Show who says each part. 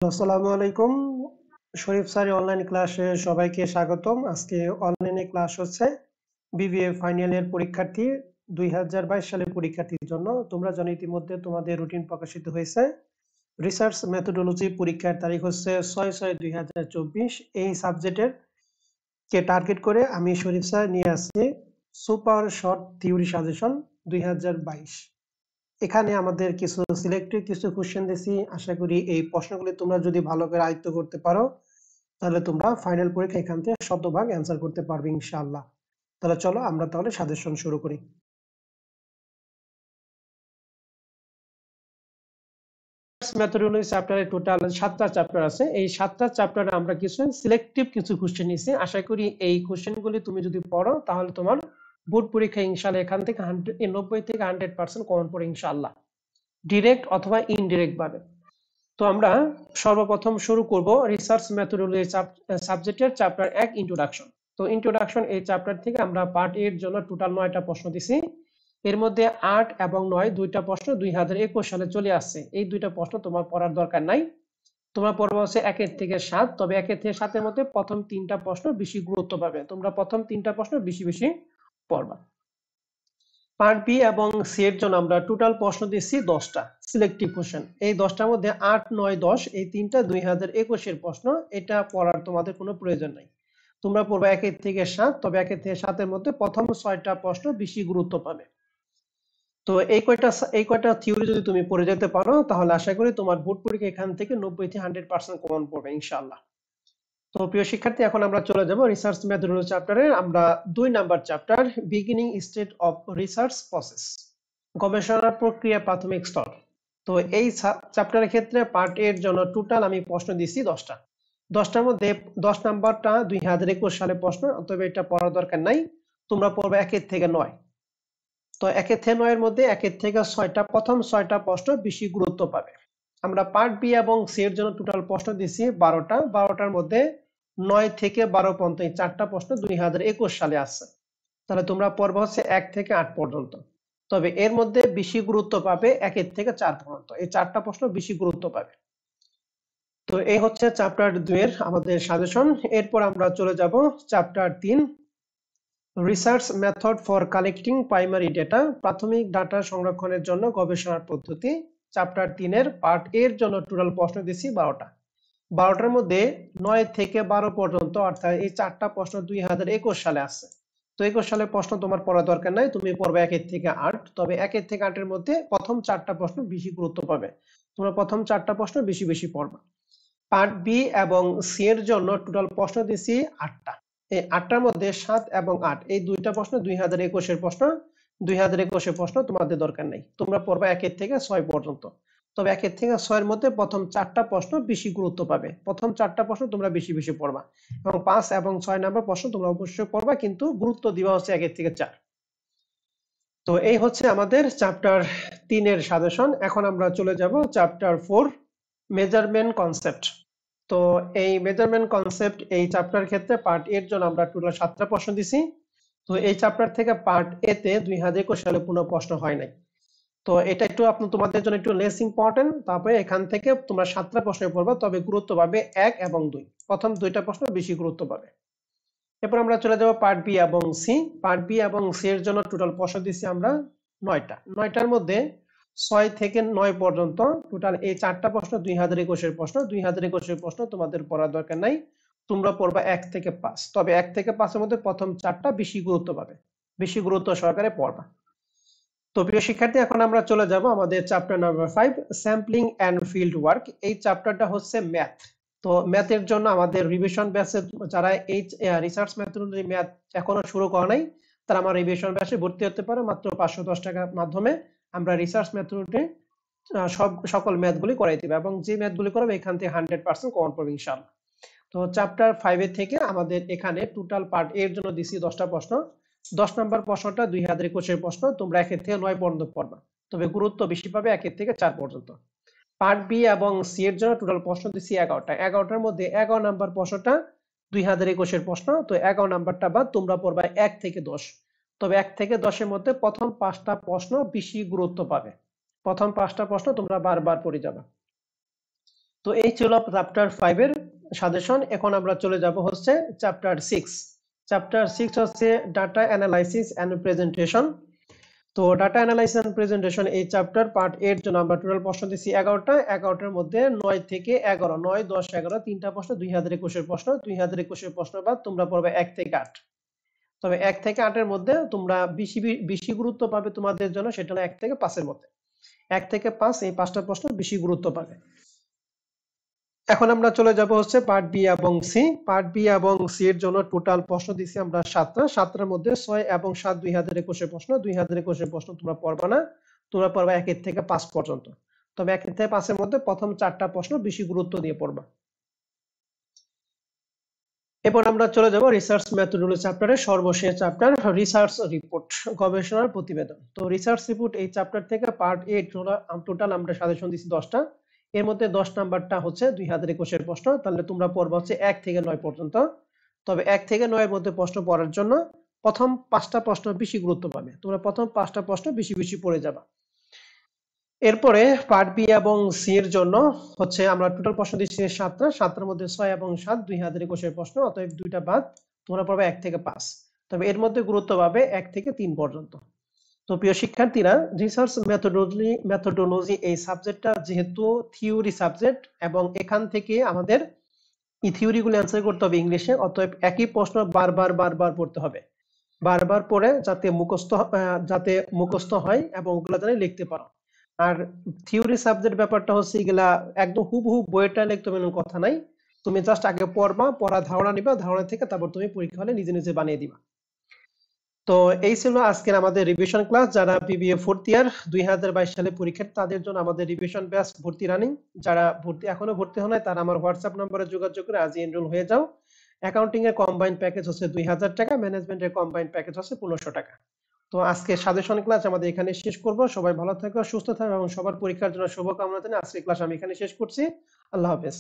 Speaker 1: আসসালামু আলাইকুম। শরীফ স্যারের অনলাইন ক্লাসে সবাইকে স্বাগতম। আজকে অনলাইনে ক্লাস হচ্ছে বিবিএ ফাইনাল ইয়ার পরীক্ষার্থী 2022 সালের পরীক্ষার্থীর জন্য। তোমরা জানো ইতিমধ্যে তোমাদের রুটিন প্রকাশিত হয়েছে। রিসার্চ মেথোডোলজি পরীক্ষার তারিখ হচ্ছে 6/6/2024। এই সাবজেক্টের কে টার্গেট করে আমি শরীফ স্যার নিয়ে আসছি সুপার শর্ট থিওরি সাজেশন 2022। এখানে আমাদের কিছু সিলেক্টেড কিছু কোশ্চেন দিয়েছি। আশা করি এই প্রশ্নগুলি তোমরা যদি ভালো করে আয়ত্ত করতে পারো তাহলে তোমরা ফাইনাল পরীক্ষা এখান থেকে শতভাগ অ্যান্সার করতে পারবে ইনশাআল্লাহ। তাহলে চলো আমরা তাহলে সাজেশন শুরু করি। মেথোডোলজি চ্যাপ্টারে টোটাল 7টা চ্যাপ্টার আছে। এই 7টা চ্যাপ্টারে আমরা কিছু সিলেক্টিভ কিছু কোশ্চেন নিয়েছি। আশা করি এই কোশ্চেনগুলি তুমি যদি পড়ো তাহলে তোমার বোর্ড পরীক্ষা ইনশাআল্লাহ এখান থেকে 90 থেকে 100% কমন পড়ে ইনশাআল্লাহ, ডিরেক্ট অথবা ইনডিরেক্ট ভাবে। তো আমরা সর্বপ্রথম শুরু করব রিসার্চ মেথোডোলজি সাবজেক্টের চ্যাপ্টার 1 ইন্ট্রোডাকশন। তো ইন্ট্রোডাকশন এই চ্যাপ্টার থেকে আমরা পার্ট এর জন্য টোটাল 9টা প্রশ্ন দিছি। এর মধ্যে 8 এবং 9 দুইটা প্রশ্ন 2021 সালে চলে আসছে। এই দুইটা প্রশ্ন তোমার পড়ার দরকার নাই। তোমার পড়বা হচ্ছে 1 থেকে 7, তবে 1 থেকে 7 এর মধ্যে প্রথম 3টা প্রশ্ন বেশি গুরুত্ব পাবে। তোমরা প্রথম 3টা প্রশ্ন বেশি বেশি পড়বা। পার্ট বি এবং সি এর জন্য আমরা টোটাল প্রশ্ন দিচ্ছি 10টা সিলেক্টিভ কোশ্চেন। এই 10টার মধ্যে 8, 9, 10 এই তিনটা 2021 এর প্রশ্ন। এটা পড়ার তোমাদের কোনো প্রয়োজন নাই। তোমরা পড়বা 1 থেকে 7, তবে 1 থেকে 7 এর মধ্যে প্রথম 6টা প্রশ্ন বেশি গুরুত্ব পাবে। তো এই কয়টা থিওরি যদি তুমি পড়ে যেতে পারো তাহলে আশা করি তোমার বোর্ড পরীক্ষা এখান থেকে 90 থেকে 100% কমন পড়বে ইনশাআল্লাহ। তো প্রিয় শিক্ষার্থী, এখন আমরা চলে যাব রিসার্চ মেথোডোলজি চ্যাপ্টারে। আমরা 2 number chapter beginning stage of research process, গবেষণা প্রক্রিয়া প্রাথমিক স্তর। তো এই চ্যাপ্টারের ক্ষেত্রে পার্ট এর জন্য টোটাল আমি প্রশ্ন দিচ্ছি 10টা। 10টার মধ্যে 10 নাম্বারটা 2021 সালে প্রশ্ন, তবে এটা পড়ার দরকার নাই। তোমরা পড়বে 1 থেকে 9। তো 1 থেকে 9 এর মধ্যে 1 থেকে 6টা প্রথম 6টা প্রশ্ন বেশি গুরুত্ব পাবে। আমরা পার্ট বি এবং সি এর জন্য টোটাল প্রশ্ন দিচ্ছি 12টা। 12টার মধ্যে 9 থেকে 12 পর্যন্ত এই 4টা প্রশ্ন 2021 সালে আসছে। তাহলে তোমরা পড়বে হচ্ছে 1 থেকে 8 পর্যন্ত। তবে এর মধ্যে বেশি গুরুত্ব পাবে 1 থেকে 4 পর্যন্ত। এই 4টা প্রশ্ন বেশি গুরুত্ব পাবে। তো এই হচ্ছে চ্যাপ্টার 2 এর আমাদের সাজেশন। এরপর আমরা চলে যাব chapter 3 research method for collecting primary data, প্রাথমিক ডাটা সংরক্ষণের জন্য গবেষণার পদ্ধতি। চ্যাপ্টার 3 এর পার্ট এর জন্য টোটাল প্রশ্ন দিচ্ছি 12টা। 12টার মধ্যে 9 থেকে 12 পর্যন্ত, অর্থাৎ এই 4টা প্রশ্ন 2021 সালে আসছে। তো 21 সালের প্রশ্ন তোমার পড়া দরকার নাই, তুমি পড়বে 1 থেকে 8। তবে 1 থেকে 8 এর মধ্যে প্রথম 4টা প্রশ্ন বেশি গুরুত্ব পাবে। তোমরা প্রথম 4টা প্রশ্ন বেশি বেশি পড়বা। পার্ট বি এবং সি এর জন্য টোটাল প্রশ্ন দিছি 8টা। এই 8টার মধ্যে 7 এবং 8 এই দুইটা প্রশ্ন 2021 এর প্রশ্ন। 2021 এর প্রশ্ন তোমাদের দরকার নাই। তোমরা পড়বা 1 থেকে 6 পর্যন্ত। তবে 1 থেকে 6 এর মধ্যে প্রথম 4টা প্রশ্ন বেশি গুরুত্ব পাবে। প্রথম 4টা প্রশ্ন তোমরা বেশি বেশি পড়বা এবং 5 এবং 6 নাম্বার প্রশ্ন তোমরা অবশ্যই পড়বা, কিন্তু গুরুত্ব দিবা হচ্ছে 1 থেকে 4। তো এই হচ্ছে আমাদের চ্যাপ্টার 3 এর সাজেশন। এখন আমরা চলে যাব চ্যাপ্টার 4 মেজারমেন্ট কনসেপ্ট। তো এই মেজারমেন্ট কনসেপ্ট এই চ্যাপ্টার ক্ষেত্রে পার্ট এর জন্য আমরা টোটাল 7টা প্রশ্ন দিছি। তো এই চ্যাপ্টার থেকে পার্ট এ তে 2021 সালে কোনো প্রশ্ন হয় নাই। তো এটা একটু তোমাদের জন্য একটু লেস ইম্পর্টেন্ট। তারপরে এখান থেকে তোমরা 7টা প্রশ্ন পড়বা, তবে গুরুত্ব পাবে 1 এবং 2। প্রথম 2টা প্রশ্ন বেশি গুরুত্ব পাবে। এরপর আমরা চলে যাব পার্ট বি এবং সি। পার্ট বি এবং সি এর জন্য টোটাল প্রশ্ন দিচ্ছি আমরা 9টা। 9টার মধ্যে 6 থেকে 9 পর্যন্ত টোটাল এই 4টা প্রশ্ন 2021 এর প্রশ্ন। 2021 এর প্রশ্ন তোমাদের পড়ার দরকার নাই। তোমরা পড়বা 1 থেকে 5। তবে 1 থেকে 5 এর মধ্যে প্রথম 4টা বেশি গুরুত্ব পাবে। বেশি গুরুত্ব সহকারে পড়বা। তো প্রিয় শিক্ষার্থী, এখন আমরা চলে যাব আমাদের chapter number 5 sampling and field work. এই চ্যাপ্টারটা হচ্ছে ম্যাথ। তো ম্যাথের জন্য আমাদের রিভিশন ব্যাচে যারা এই রিসার্চ মেথোডোলজি ম্যাথ এখনো শুরু করে নাই, তারা আমার রিভিশন ব্যাচে ভর্তি হতে পারে মাত্র 510 টাকার মাধ্যমে। আমরা রিসার্চ মেথোডোলজি সকল ম্যাথগুলি করাই দিব এবং যে ম্যাথগুলি করাবে এখান থেকে 100% কমন পড়বে ইনশাআল্লাহ। তো চ্যাপ্টার 5 এর থেকে আমাদের এখানে টোটাল পার্ট এর জন্য দিছি 10টা প্রশ্ন। 10 নাম্বার প্রশ্নটা 2021 এর প্রশ্ন। তোমরা 1 থেকে 9 পর্যন্ত পড়বা, তবে গুরুত্ব বেশি পাবে 1 থেকে 4 পর্যন্ত। পার্ট বি এবং সি এর জন্য টোটাল প্রশ্ন দিচ্ছি 11টা। 11টার মধ্যে 11 নাম্বার প্রশ্নটা 2021 এর প্রশ্ন। তো 11 নাম্বারটা বাদ তোমরা পড়বা 1 থেকে 10। তবে 1 থেকে 10 এর মধ্যে প্রথম 5টা প্রশ্ন বেশি গুরুত্ব পাবে। প্রথম 5টা প্রশ্ন তোমরা বারবার পড়ে যাবে। তো এই ছিল চ্যাপ্টার 5 এর সাজেশন। এখন আমরা চলে যাব হচ্ছে চ্যাপ্টার 6। চ্যাপ্টার 6 হচ্ছে ডাটা অ্যানালাইসিস এন্ড প্রেজেন্টেশন। তো ডাটা অ্যানালাইসিস এন্ড প্রেজেন্টেশন এই চ্যাপ্টার পার্ট 8 জন্য আমরা টোটাল প্রশ্ন দিছি 11টা। 11টার মধ্যে 9 থেকে 11, 9, 10, 11 তিনটা প্রশ্ন 2021 এর প্রশ্ন। 2021 এর প্রশ্ন বাদ তোমরা পড়বে 1 থেকে 8। তবে 1 থেকে 8 এর মধ্যে তোমরা বেশি বেশি গুরুত্ব পাবে তোমাদের জন্য, সেটা হলো 1 থেকে 5 এর মধ্যে। 1 থেকে 5 এই 5টা প্রশ্ন বেশি গুরুত্ব পাবে। এখন আমরা চলে যাব হচ্ছে পার্ট বি এবং সি। পার্ট বি এবং সি এর জন্য টোটাল প্রশ্ন দিছি আমরা 7টা। 7টার মধ্যে 6 এবং 7 2021 এর প্রশ্ন। 2021 এর প্রশ্ন তোমরা পড়বা না, তোমরা পড়বা 1 থেকে 5 পর্যন্ত। তবে 1 থেকে 5 এর মধ্যে প্রথম 4টা প্রশ্ন বেশি গুরুত্ব দিয়ে পড়বা। এরপর আমরা চলে যাব রিসার্চ মেথোডোলজি চ্যাপ্টারের সর্বশেষ চ্যাপ্টার, রিসার্চ রিপোর্ট, গবেষণার প্রতিবেদন। তো রিসার্চ রিপোর্ট এই চ্যাপ্টার থেকে পার্ট 8 টোটাল আমরা সাজেশন দিছি 10টা। এর মধ্যে 10 নাম্বারটা হচ্ছে 2021 এর প্রশ্ন। তাহলে তোমরা পড়বা হচ্ছে 1 থেকে 9 পর্যন্ত। তবে 1 থেকে 9 এর মধ্যে প্রশ্ন পড়ার জন্য প্রথম 5টা প্রশ্ন বেশি গুরুত্ব পাবে। তোমরা প্রথম 5টা প্রশ্ন বেশি বেশি পড়ে যাবা। এরপরে পার্ট বি এবং সি এর জন্য হচ্ছে আমরা টোটাল প্রশ্ন দিচ্ছি 7টা। 7টার মধ্যে 6 এবং 7 2021 এর প্রশ্ন, অতএব দুইটা বাদ, তোমরা পাবে 1 থেকে 5। তবে এর মধ্যে গুরুত্ব পাবে 1 থেকে 3 পর্যন্ত। তো প্রিয় শিক্ষার্থীরা, রিসার্চ মেথোডোলজি এই সাবজেক্টটা যেহেতু থিওরি সাবজেক্ট এবং এখান থেকে আমাদের এই থিওরি গুলো অ্যান্সার করতে হবে ইংলিশে, অতএব একই প্রশ্ন বারবার বারবার পড়তে হবে। বারবার পড়ে যাতে মুখস্থ হয় এবং ওগুলা জানি লিখতে পারো। আর থিওরি সাবজেক্ট ব্যাপারটা হচ্ছে এগুলা একদম হুবহু বইটা লিখতে হবে এমন কথা নাই। তুমি জাস্ট আগে পড়বা, পড়া ধারণা নিবা, ধারণা থেকে তারপর তুমি পরীক্ষা হলে নিজে নিজে বানিয়ে দিবা। তো এই ছিল আজকের আমাদের রিভিশন ক্লাস। যারা বিবিএ ফোর্থ ইয়ার 2022 সালে পরীক্ষার্থী তাদের জন্য আমাদের রিভিশন ব্যাচ ভর্তি রানিং। যারা এখনো ভর্তি হন নাই তারা আমার হোয়াটসঅ্যাপ নম্বরে যোগাযোগ করে আজই এনরোল হয়ে যাও। অ্যাকাউন্টিং এর কম্বাইন্ড প্যাকেজ হচ্ছে 2000 টাকা, ম্যানেজমেন্টের কম্বাইন্ড প্যাকেজ হচ্ছে 1500 টাকা। তো আজকে সাজেশন ক্লাস আমাদের এখানে শেষ করব। সবাই ভালো থাকো, সুস্থ থাকো এবং সবার পরীক্ষার জন্য শুভকামনা জানিয়ে আজকের ক্লাস আমি এখানে শেষ করছি। আল্লাহ হাফেজ।